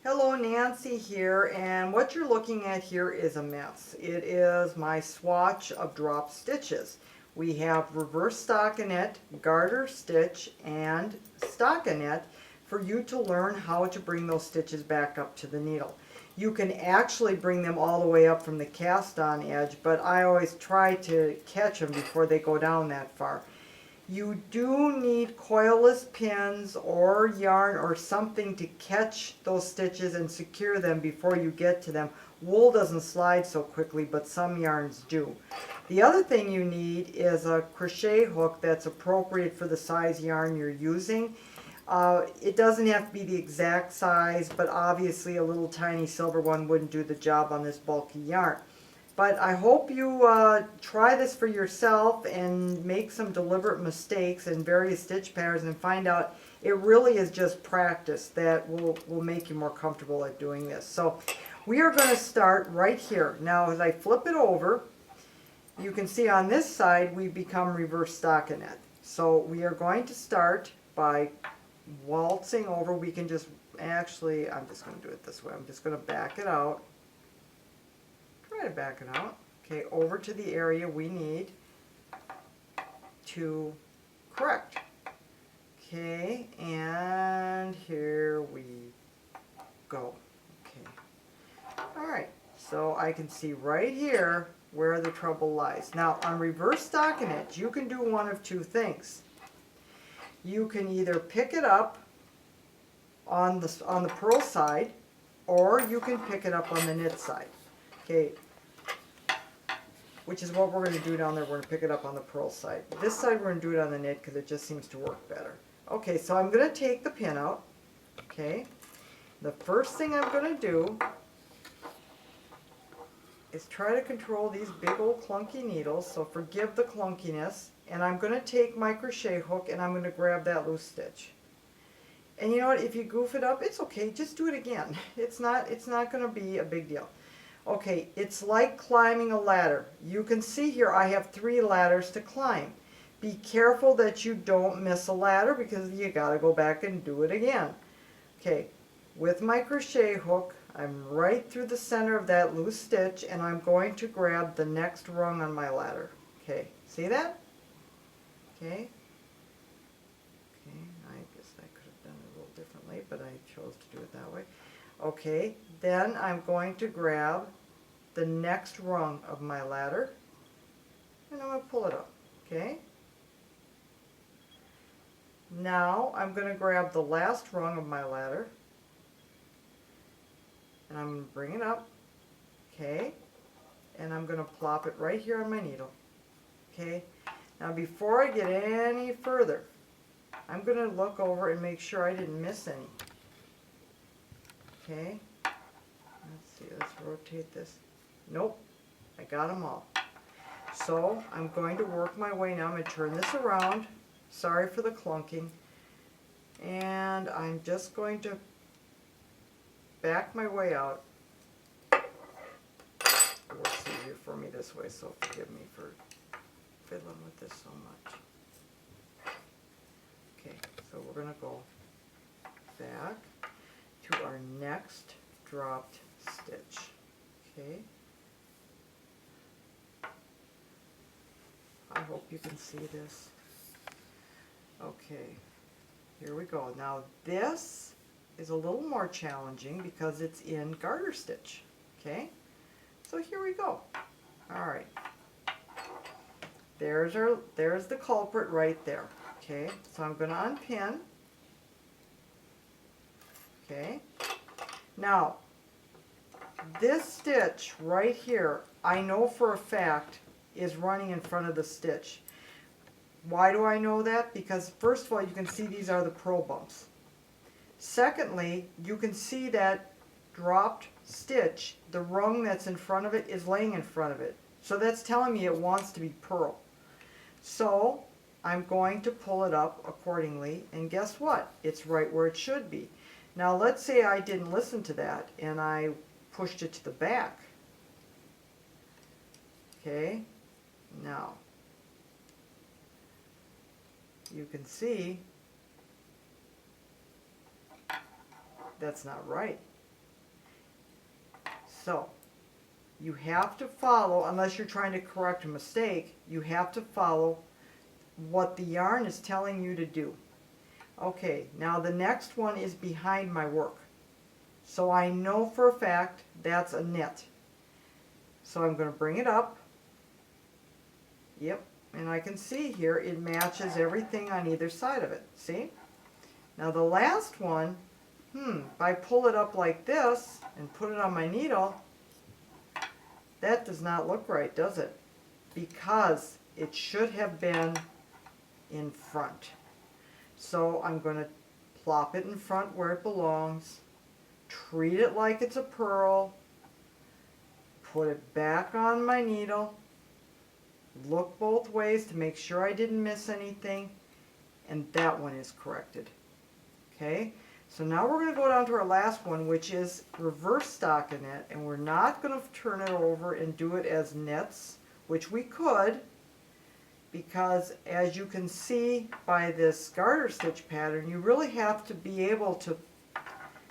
Hello, Nancy here, and what you're looking at here is a mess. It is my swatch of drop stitches. We have reverse stockinette, garter stitch, and stockinette for you to learn how to bring those stitches back up to the needle. You can actually bring them all the way up from the cast on edge, but I always try to catch them before they go down that far. You do need coilless pins or yarn or something to catch those stitches and secure them before you get to them. Wool doesn't slide so quickly, but some yarns do. The other thing you need is a crochet hook that's appropriate for the size yarn you're using. It doesn't have to be the exact size, but obviously a little tiny silver one wouldn't do the job on this bulky yarn. But I hope you try this for yourself and make some deliberate mistakes in various stitch patterns and find out it really is just practice that will make you more comfortable at doing this. So we are going to start right here. Now as I flip it over, you can see on this side we become reverse stockinette. So we are going to start by waltzing over. We can just actually, I'm just going to do it this way. I'm just going to back it out. Try to back it out. Okay, over to the area we need to correct. Okay, and here we go. Okay. Alright, so I can see right here where the trouble lies. Now on reverse stockinette, you can do one of two things. You can either pick it up on the purl side, or you can pick it up on the knit side. Okay, which is what we're going to do down there. We're going to pick it up on the purl side. This side we're going to do it on the knit because it just seems to work better. Okay, so I'm going to take the pin out. Okay, the first thing I'm going to do is try to control these big old clunky needles, so forgive the clunkiness. And I'm going to take my crochet hook and I'm going to grab that loose stitch. And you know what, if you goof it up, it's okay, just do it again. It's not going to be a big deal. Okay, it's like climbing a ladder. You can see here I have 3 ladders to climb. Be careful that you don't miss a ladder because you got to go back and do it again. Okay, with my crochet hook, I'm right through the center of that loose stitch and I'm going to grab the next rung on my ladder. Okay, see that? Okay. Okay, I guess I could have done it a little differently, but I chose to do it that way. Okay, then I'm going to grab the next rung of my ladder and I'm going to pull it up. Okay. Now I'm going to grab the last rung of my ladder and I'm going to bring it up. Okay. And I'm going to plop it right here on my needle. Okay. Now before I get any further, I'm going to look over and make sure I didn't miss any. Okay. Let's see, let's rotate this. Nope, I got them all. So I'm going to work my way now. I'm going to turn this around. Sorry for the clunking. And I'm just going to back my way out. It works easier for me this way, so forgive me for fiddling with this so much. Okay, so we're going to go back to our next dropped stitch. Okay. I hope you can see this. Okay, here we go. Now this is a little more challenging because it's in garter stitch. Okay, so here we go. All right. There's the culprit right there. Okay, so I'm going to unpin. Okay, now this stitch right here, I know for a fact, is running in front of the stitch. Why do I know that? Because first of all, you can see these are the purl bumps. Secondly, you can see that dropped stitch, the rung that's in front of it is laying in front of it. So that's telling me it wants to be purl. So I'm going to pull it up accordingly, and guess what? It's right where it should be. Now let's say I didn't listen to that and I pushed it to the back. Okay, now you can see that's not right. So you have to follow, unless you're trying to correct a mistake, you have to follow what the yarn is telling you to do. Okay, now the next one is behind my work. So I know for a fact that's a knit. So I'm going to bring it up. Yep, and I can see here it matches everything on either side of it. See? Now the last one, if I pull it up like this and put it on my needle, that does not look right, does it? Because it should have been in front. So I'm going to plop it in front where it belongs, treat it like it's a purl, put it back on my needle, look both ways to make sure I didn't miss anything, and that one is corrected. Okay, so now we're going to go down to our last one, which is reverse stockinette, and we're not going to turn it over and do it as knits, which we could, because as you can see by this garter stitch pattern, you really have to be able to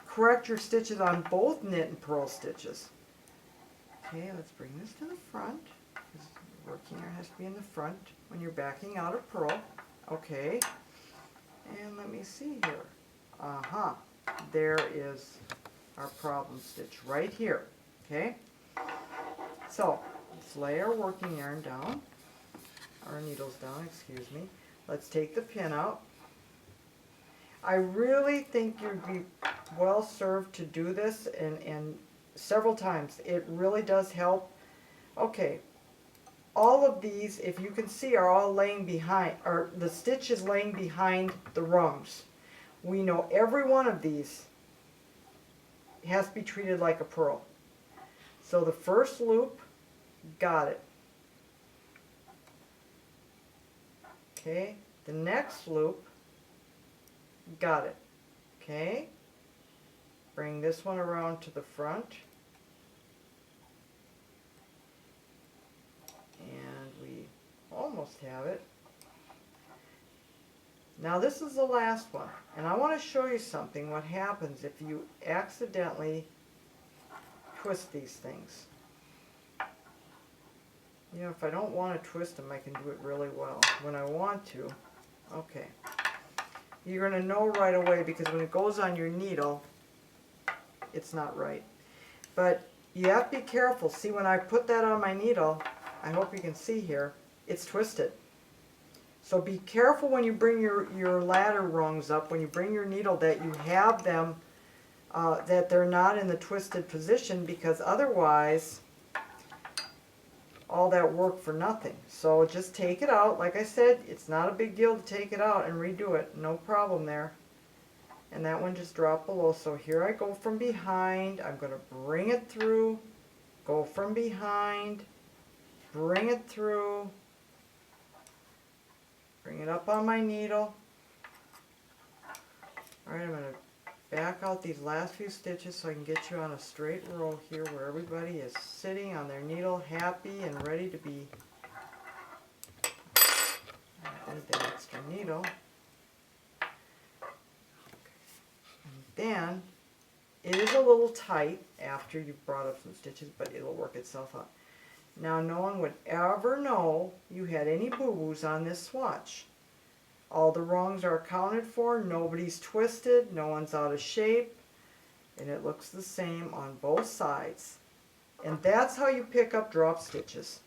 correct your stitches on both knit and purl stitches. Okay, let's bring this to the front. Working yarn has to be in the front when you're backing out a purl. Okay, and let me see here. There is our problem stitch right here. Okay, so let's lay our working yarn down, our needles down, excuse me. Let's take the pin out. I really think you'd be well served to do this and several times. It really does help. Okay. All of these, if you can see, are all laying behind, or the stitch is laying behind the rungs. We know every one of these has to be treated like a purl. So the first loop, got it. Okay, the next loop, got it. Okay, bring this one around to the front. And we almost have it. Now this is the last one, and I want to show you something, what happens if you accidentally twist these things. You know, if I don't want to twist them, I can do it really well. When I want to, okay. You're going to know right away, because when it goes on your needle, it's not right. But you have to be careful. See, when I put that on my needle, I hope you can see here, it's twisted. So be careful when you bring your ladder rungs up, when you bring your needle, that you have them, that they're not in the twisted position, because otherwise, all that work for nothing. So just take it out. Like I said, it's not a big deal to take it out and redo it. No problem there. And that one just dropped below. So here I go from behind. I'm going to bring it through, go from behind, bring it through, bring it up on my needle. Alright, I'm going to back out these last few stitches so I can get you on a straight row here where everybody is sitting on their needle, happy and ready to be. I need that extra needle. And then, it is a little tight after you've brought up some stitches, but it'll work itself out. Now no one would ever know you had any boo-boos on this swatch. All the rungs are accounted for, nobody's twisted, no one's out of shape, and it looks the same on both sides. And that's how you pick up drop stitches.